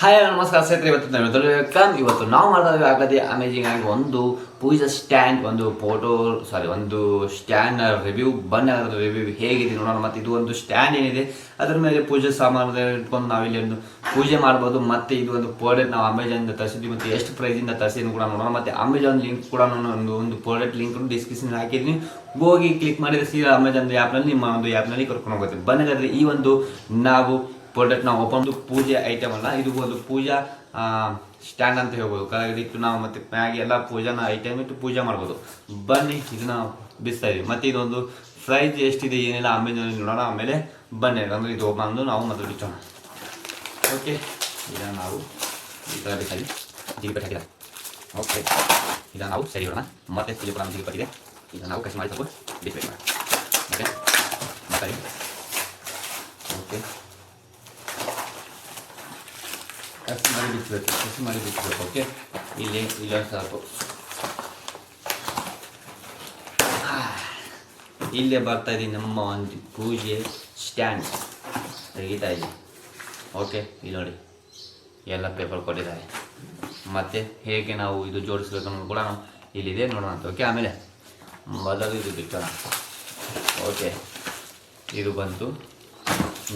Hi ನಮಸ್ಕಾರ ಸ್ನೇಹಿತರೆ, ಇವತ್ತು ನಾವು ಮಾಡ್ತಾ ಆಗದೆ ಅಮೇಜಿಂಗ್ ಆಗಿ ಒಂದು ಪೂಜಾ ಸ್ಟ್ಯಾಂಡ್, ಒಂದು ಒಂದು ಸ್ಟ್ಯಾಂಡ್ ರಿವ್ಯೂ ರಿವ್ಯೂ ಹೇಗಿದೆ ನೋಡೋಣ. ಮತ್ತು ಇದು ಒಂದು ಸ್ಟ್ಯಾಂಡ್ ಏನಿದೆ ಅದರ ಮೇಲೆ ಪೂಜೆ ಸಾಮಾನು ಇಟ್ಕೊಂಡು ನಾವಿಲ್ಲಿ ಒಂದು ಪೂಜೆ ಮಾಡ್ಬೋದು. ಮತ್ತು ಇದು ಒಂದು ಪ್ರಾಡಕ್ಟ್ ನಾವು ಅಮೆಜಾನಿಂದ ತರಿಸಿದ್ವಿ ಮತ್ತು ಎಷ್ಟು ಪ್ರೈಸಿಂದ ತರಿಸಿದ್ವಿ ಕೂಡ ನೋಡೋಣ. ಮತ್ತು ಅಮೆಜಾನ್ ಲಿಂಕ್ ಕೂಡ ನಾನು ಒಂದು ಪ್ರಾಡಕ್ಟ್ ಲಿಂಕ್ ಡಿಸ್ಕ್ರಿಪ್ಷನ್ ಹಾಕಿದ್ದೀನಿ, ಹೋಗಿ ಕ್ಲಿಕ್ ಮಾಡಿದರೆ ಸೀದಾ ಅಮೆಜಾನ್ ಆ್ಯಪ್ನಲ್ಲಿ ನಿಮ್ಮ ಒಂದು ಆ್ಯಪ್ನಲ್ಲಿ ಕರ್ಕೊಂಡು ಹೋಗುತ್ತೆ. ಬನ್ನಿ ಈ ಒಂದು ನಾವು ಪ್ರಾಡಕ್ಟ್ ನಾವು ಓಪನ್ ಪೂಜೆ ಐಟಮ್ ಅಲ್ಲ, ಇದು ಒಂದು ಪೂಜಾ ಸ್ಟ್ಯಾಂಡ್ ಅಂತ ಹೇಳ್ಬೋದು. ಕೆಳಗಿಟ್ಟು ನಾವು ಮತ್ತೆ ಮ್ಯಾಗೆ ಎಲ್ಲ ಪೂಜಾನ ಐಟಮ್ ಇಟ್ಟು ಪೂಜೆ ಮಾಡ್ಬೋದು. ಬನ್ನಿ ಇದನ್ನ ಬಿಸ್ತಾ ಇದೀವಿ. ಮತ್ತು ಇದೊಂದು ಪ್ರೈಸ್ ಎಷ್ಟಿದೆ ಏನಿಲ್ಲ ಅಮೆಜಾನ್ ನೋಡೋಣ. ಆಮೇಲೆ ಬನ್ನಿ ಅಂದರೆ ಇದು ಬಂದು ನಾವು ಮೊದಲು ಬಿಚ್ಚೋಣ. ಓಕೆ, ಇದನ್ನು ನಾವು ಈ ಥರ ಬೇಕಾಗಿ ಜಿಗಿಪಟ್ಟು ಹಾಕಿದ. ಓಕೆ, ಇದನ್ನು ನಾವು ಸರಿ ಇಡೋಣ. ಮತ್ತೆ ಪೂಜೆ ಕೂಡ ಜಿಗಿಪಟ್ಟಿದೆ, ಇದನ್ನು ನಾವು ಕಸಿ ಮಾಡಿ ಸ್ವಲ್ಪ ಬಿಚ್ಚಬೇಕು. ಓಕೆ, ಮಾತಾಡಿ. ಓಕೆ, ಕಸಿ ಮಾಡಿ ಬಿಚ್ಚಬೇಕು. ಓಕೆ, ಇಲ್ಲೊಂದು ಸ್ವಲ್ಪ ಇಲ್ಲೇ ಬರ್ತಾ ಇದ್ದೀನಿ. ನಮ್ಮ ಒಂದು ಪೂಜೆ ಸ್ಟ್ಯಾಂಡ್ ತೆಗಿತಾ ಇದ್ದೀನಿ. ಓಕೆ, ಇಲ್ಲಿ ನೋಡಿ ಎಲ್ಲ ಪೇಪರ್ ಕೊಟ್ಟಿದ್ದಾರೆ. ಮತ್ತು ಹೇಗೆ ನಾವು ಇದು ಜೋಡಿಸ್ಬೇಕು ಅನ್ನೋದು ಕೂಡ ನಾವು ಇಲ್ಲಿದೆ ನೋಡೋಣ. ಓಕೆ, ಆಮೇಲೆ ಮೊದಲು ಇದು ಬಿಚ್ಚೋಣ. ಓಕೆ, ಇದು ಬಂತು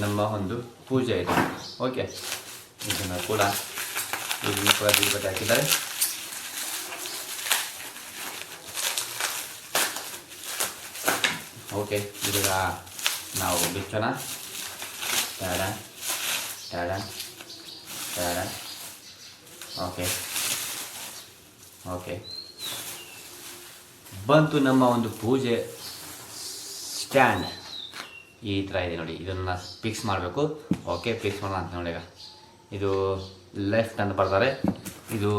ನಮ್ಮ ಒಂದು ಪೂಜೆ ಇದೆ. ಓಕೆ, ಇದನ್ನು ಕೂಡ ಬಟ್ಟೆ ಹಾಕಿದ್ದಾರೆ. ಓಕೆ, ಈಗ ನಾವು ಬಿಚ್ಚೋಣ. ಟ್ಯಾಡ ಟ್ಯಾಡ ಟ್ಯಾಡ. ಓಕೆ ಓಕೆ, ಬಂತು ನಮ್ಮ ಒಂದು ಪೂಜೆ ಸ್ಟ್ಯಾಂಡ್. ಈ ಥರ ಇದೆ ನೋಡಿ. ಇದನ್ನು ಫಿಕ್ಸ್ ಮಾಡಬೇಕು. ಓಕೆ, ಫಿಕ್ಸ್ ಮಾಡೋಣ ಅಂತ ನೋಡಿ. ಈಗ ಇದು ಲೆಫ್ಟ್ ಅಂತ ಬರ್ತಾರೆ, ಇದು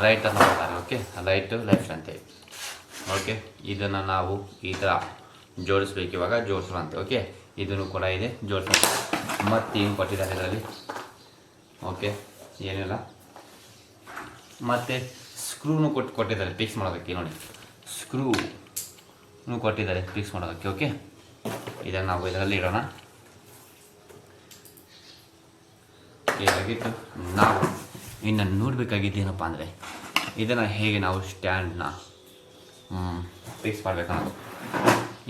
ರೈಟ್ ಅಂತ ಬರ್ತಾರೆ. ಓಕೆ, ರೈಟ್ ಲೆಫ್ಟ್ ಅಂತೇಳಿ. ಓಕೆ, ಇದನ್ನು ನಾವು ಈ ಥರ ಜೋಡಿಸ್ಬೇಕು. ಇವಾಗ ಜೋಡಿಸೋಣ ಅಂತ. ಓಕೆ, ಇದನ್ನು ಕೂಡ ಇದೆ ಜೋಡಿಸೋಣ. ಮತ್ತು ಏನು ಕೊಟ್ಟಿದ್ದಾರೆ ಇದರಲ್ಲಿ? ಓಕೆ, ಏನಿಲ್ಲ. ಮತ್ತು ಸ್ಕ್ರೂನು ಕೊಟ್ಟಿದ್ದಾರೆ ಫಿಕ್ಸ್ ಮಾಡೋದಕ್ಕೆ. ನೋಡಿ, ಸ್ಕ್ರೂ ಕೊಟ್ಟಿದ್ದಾರೆ ಫಿಕ್ಸ್ ಮಾಡೋದಕ್ಕೆ. ಓಕೆ, ಇದನ್ನು ನಾವು ಇದರಲ್ಲಿ ಇಡೋಣ. ಹೀಗಾಗಿತ್ತು. ನಾವು ಇನ್ನು ನೋಡಬೇಕಾಗಿದ್ದೇನಪ್ಪ ಅಂದರೆ ಇದನ್ನು ಹೇಗೆ ನಾವು ಸ್ಟ್ಯಾಂಡ್ನ ಫಿಕ್ಸ್ ಮಾಡಬೇಕನ್ನೋದು.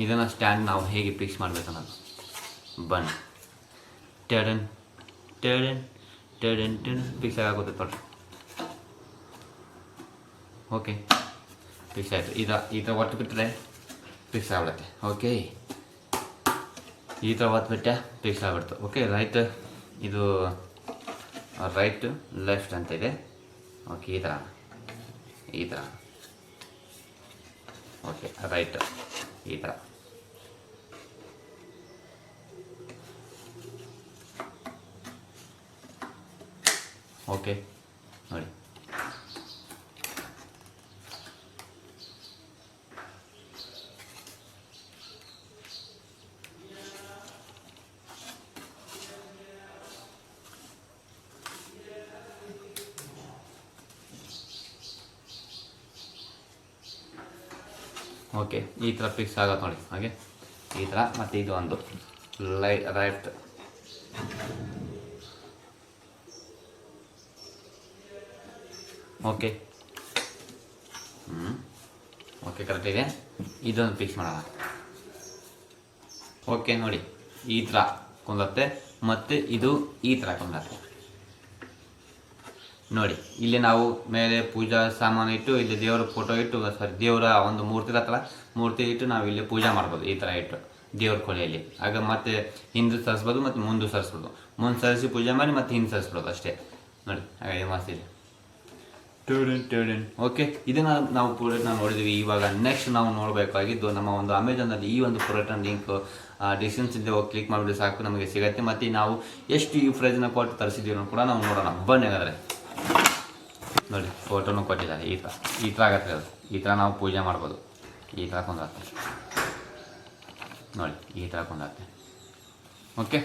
ಇದನ್ನು ಸ್ಟ್ಯಾಂಡ್ ನಾವು ಹೇಗೆ ಫಿಕ್ಸ್ ಮಾಡಬೇಕನ್ನೋದು. ಬನ್ನಿ, ಟೆಡನ್ ಟೆಡನ್ ಟೆಡನ್ ಟೆಡನ್ ಫಿಕ್ಸ್ ಆಗುತ್ತೆ ನೋಡಿ. ಓಕೆ, ಫಿಕ್ಸ್ ಆಯಿತು. ಈ ಥರ ಒಟ್ಟು ಬಿಟ್ಟರೆ ಫಿಕ್ಸ್ ಆಗ್ಬಿಡುತ್ತೆ. ಓಕೆ, ಈ ಥರ ಒತ್ತು ಬಿಟ್ಟೆ ಫಿಕ್ಸ್ ಆಗ್ಬಿಡ್ತು. ಓಕೆ, ಇದು ರೈಟ್ ಲೆಫ್ಟ್ ಅಂತ ಇದೆ. ಓಕೆ, ಈ ಥರ. ಓಕೆ, ರೈಟ್ ಈ ಥರ. ಓಕೆ, ನೋಡಿ. ಓಕೆ, ಈ ಥರ ಫಿಕ್ಸ್ ಆಗುತ್ತೆ ನೋಡಿ. ಹಾಗೆ ಈ ಥರ. ಮತ್ತು ಇದು ಒಂದು ರೈಟ್. ಓಕೆ, ಓಕೆ, ಕರೆಕ್ಟ್ ಇದೆ. ಇದೊಂದು ಫಿಕ್ಸ್ ಮಾಡೋಣ. ಓಕೆ, ನೋಡಿ ಈ ಥರ ಕುಂದತ್ತೆ. ಮತ್ತು ಇದು ಈ ಥರ ಕುಂದತ್ತೆ ನೋಡಿ. ಇಲ್ಲಿ ನಾವು ಮೇಲೆ ಪೂಜಾ ಸಾಮಾನು ಇಟ್ಟು, ಇಲ್ಲಿ ದೇವರ ಫೋಟೋ ಇಟ್ಟು, ದೇವರ ಒಂದು ಮೂರ್ತಿ ಇಟ್ಟು ನಾವು ಇಲ್ಲಿ ಪೂಜೆ ಮಾಡ್ಬೋದು. ಈ ಥರ ಇಟ್ಟು ದೇವ್ರ ಕೊನೆಯಲ್ಲಿ. ಆಗ ಮತ್ತೆ ಹಿಂದೆ ಸರಿಸ್ಬೋದು ಮತ್ತು ಮುಂದೆ ಸರಿಸ್ಬೋದು. ಮುಂದೆ ಸರಿಸಿ ಪೂಜೆ ಮಾಡಿ ಮತ್ತು ಹಿಂದೆ ಸರಿಸ್ಬೋದು ಅಷ್ಟೇ ನೋಡಿ. ಹಾಗೆ ಮಸ್ತ್ ಇದೆ. ಓಕೆ, ಇದನ್ನು ನಾವು ಪ್ರಾಡಕ್ಟ್ನ ನೋಡಿದ್ವಿ. ಇವಾಗ ನೆಕ್ಸ್ಟ್ ನಾವು ನೋಡಬೇಕಾಗಿದ್ದು ನಮ್ಮ ಒಂದು ಅಮೆಜಾನಲ್ಲಿ ಈ ಒಂದು ಪ್ರಾಡಕ್ಟ್ನ ಲಿಂಕ್ ಡಿಸ್ಕ್ರಿಪ್ಷನ್ ಹೋಗಿ ಕ್ಲಿಕ್ ಮಾಡಿಬಿಟ್ಟು ಸಾಕು, ನಮಗೆ ಸಿಗುತ್ತೆ. ಮತ್ತು ನಾವು ಎಷ್ಟು ಈ ಪ್ರೈಸ್ನ ಕೊಟ್ಟು ತರಿಸಿದ್ದೀವಿ ಅನ್ನೋ ಕೂಡ ನಾವು ನೋಡೋಣ. ಬನ್ನಿ ಹಾಗಾದರೆ. ನೋಡಿ, ಫೋಟೋನು ಕೊಟ್ಟಿದ್ದಾರೆ. ಈ ಥರ ಆಗತ್ತೆ. ಅದು ಈ ಥರ ನಾವು ಪೂಜೆ ಮಾಡ್ಬೋದು. ಈ ಥರ ಕೊಂದಾಗ್ತದೆ ನೋಡಿ, ಈ ಥರ ಕೊಂದಾಗ್ತದೆ. ಓಕೆ,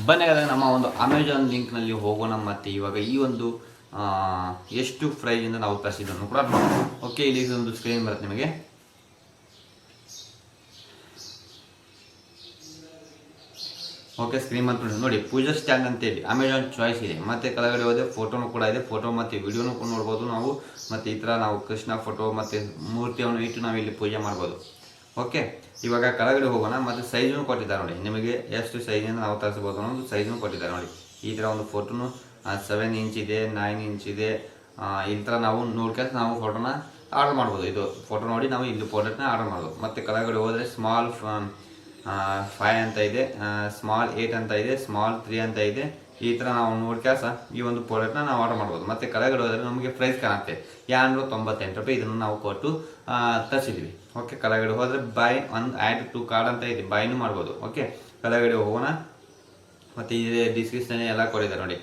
ಬನ್ನಿ ಹಾಗಾದರೆ ನಮ್ಮ ಒಂದು ಅಮೆಜಾನ್ ಲಿಂಕ್ನಲ್ಲಿ ಹೋಗೋಣ. ಮತ್ತು ಇವಾಗ ಈ ಒಂದು ಎಷ್ಟು ಪ್ರೈಸಿಂದ ನಾವು ತರಿಸಿದ್ದನ್ನು ಕೂಡ. ಓಕೆ, ಇಲ್ಲಿ ಒಂದು ಸ್ಕ್ರೀನ್ ಬರುತ್ತೆ ನಿಮಗೆ. ಓಕೆ, ಸ್ಕ್ರೀನ್ ಅಂತ ನೋಡಿ ಪೂಜಾ ಸ್ಟ್ಯಾಂಡ್ ಅಂತೇಳಿ ಅಮೆಜಾನ್ ಚಾಯ್ಸ್ ಇದೆ. ಮತ್ತು ಕೆಳಗಡೆ ಹೋದರೆ ಫೋಟೋನು ಕೂಡ ಇದೆ, ಫೋಟೋ ಮತ್ತು ವಿಡಿಯೋನು ಕೂಡ ನೋಡ್ಬೋದು ನಾವು. ಮತ್ತು ಈ ಥರ ನಾವು ಕೃಷ್ಣ ಫೋಟೋ ಮತ್ತು ಮೂರ್ತಿಯನ್ನು ಇಟ್ಟು ನಾವು ಇಲ್ಲಿ ಪೂಜೆ ಮಾಡ್ಬೋದು. ಓಕೆ, ಇವಾಗ ಕೆಳಗಡೆ ಹೋಗೋಣ. ಮತ್ತು ಸೈಜನ್ನು ಕೊಟ್ಟಿದ್ದಾರೆ ನೋಡಿ, ನಿಮಗೆ ಎಷ್ಟು ಸೈಜಿಂದ ನಾವು ತರಿಸ್ಬೋದು ಅನ್ನೋದು ಸೈಜನ್ನು ಕೊಟ್ಟಿದ್ದಾರೆ ನೋಡಿ. ಈ ಥರ ಒಂದು ಫೋಟೋನು 7 ಇಂಚ್ ಇದೆ, 9 ಇಂಚ್ ಇದೆ. ಈ ಥರ ನಾವು ನೋಡ್ಕೊಂಡು ನಾವು ಫೋಟೋನ ಆರ್ಡರ್ ಮಾಡ್ಬೋದು. ಇದು ಫೋಟೋ ನೋಡಿ ನಾವು ಇಲ್ಲಿ ಪ್ರಾಡಕ್ಟ್ನ ಆರ್ಡರ್ ಮಾಡ್ಬೋದು. ಮತ್ತು ಕೆಳಗಡೆ ಹೋದರೆ ಸ್ಮಾಲ್ 5 ಅಂತ ಇದೆ, ಸ್ಮಾಲ್ 8 ಅಂತ ಇದೆ, ಸ್ಮಾಲ್ 3 ಅಂತ ಇದೆ. ಈ ಥರ ನಾವು ನೋಡ್ಕ್ಯಾಸ ಈ ಒಂದು ಪ್ರಾಡಕ್ಟ್ನ ನಾವು ಆರ್ಡರ್ ಮಾಡ್ಬೋದು. ಮತ್ತು ಕೆಳಗಡೆ ಹೋದರೆ ನಮಗೆ ಪ್ರೈಸ್ ಕಾಣುತ್ತೆ ₹298. ಇದನ್ನು ನಾವು ಕೊಟ್ಟು ತರಿಸಿದ್ವಿ. ಓಕೆ, ಕೆಳಗಡೆ ಹೋದರೆ ಬೈ ಒಂದು ಆ್ಯಡ್ ಟು ಕಾರ್ಡ್ ಅಂತ ಇದೆ, ಬೈನು ಮಾಡ್ಬೋದು. ಓಕೆ, ಕೆಳಗಡೆ ಹೋಗೋಣ. ಮತ್ತು ಇದೆ ಡಿಸ್ಕ್ರಿಪ್ಷನ್ ಎಲ್ಲ ಕೊಟ್ಟಿದ್ದಾರೆ ನೋಡಿ.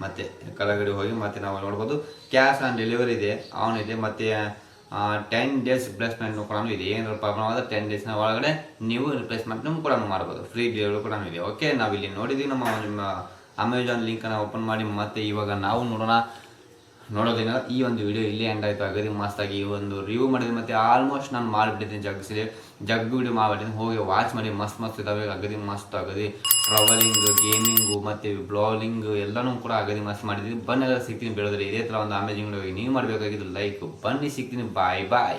ಮತ್ತು ಕೆಳಗಡೆ ಹೋಗಿ ಮತ್ತೆ ನಾವು ನೋಡ್ಬೋದು ಕ್ಯಾಶ್ ಆನ್ ಡೆಲಿವರಿ ಇದೆ, ಆನ್ ಇದೆ. ಮತ್ತು 10 days ರಿಪ್ಲೇಸ್ಮೆಂಟ್ನು ಕೂಡ ಇದೆ. ಏನಾದ್ರು ಪ್ರಾಬ್ಲಮ್ ಆದರೆ 10 days ಒಳಗಡೆ ನೀವು ರಿಪ್ಲೇಸ್ಮೆಂಟ್ನು ಕೂಡ ಮಾಡ್ಬೋದು. ಫ್ರೀ ಡೆಲಿವರಿ ಕೂಡ ಇದೆ. ಓಕೆ, ನಾವಿಲ್ಲಿ ನೋಡಿದ್ದೀವಿ ನಿಮ್ಮ ಅಮೆಜಾನ್ ಲಿಂಕನ್ನು ಓಪನ್ ಮಾಡಿ. ಮತ್ತು ಇವಾಗ ನಾವು ನೋಡೋದೇನ ಈ ಒಂದು ವಿಡಿಯೋ ಇಲ್ಲಿ ಎಂಡ್ ಆಯಿತು. ಅಗದಿ ಮಸ್ತಾಗಿ ಈ ಒಂದು ರಿವ್ಯೂ ಮಾಡಿದೆ. ಮತ್ತು ಆಲ್ಮೋಸ್ಟ್ ನಾನು ಮಾಡಿಬಿಟ್ಟಿದ್ದೀನಿ, ಜಗ್ ವಿಡಿಯೋ ಮಾಡಿಬಿಟ್ಟಿದ್ದೀನಿ. ಹೋಗಿ ವಾಚ್ ಮಾಡಿ, ಮಸ್ತ್ ಇದ್ದಾವೆ. ಅಗದಿ ಮಸ್ತ್, ಅಗದಿ ಟ್ರಾವೆಲಿಂಗ್, ಗೇಮಿಂಗು ಮತ್ತು ಬ್ಲಾಗಿಂಗ್ ಎಲ್ಲನೂ ಕೂಡ ಅಗದಿ ಮಸ್ತ್ ಮಾಡಿದ್ದೀನಿ. ಬನ್ನೆಲ್ಲ ಸಿಗ್ತೀನಿ ಬೆಳೆದ್ರೆ ಇದೇ ಥರ ಒಂದು ಅಮೇಜಿಂಗ್ ವಿಡಿಯೋ ನೀವು ಮಾಡಬೇಕಾಗಿದ್ದು ಲೈಕ್. ಬನ್ನಿ, ಸಿಗ್ತೀನಿ. ಬಾಯ್ ಬಾಯ್.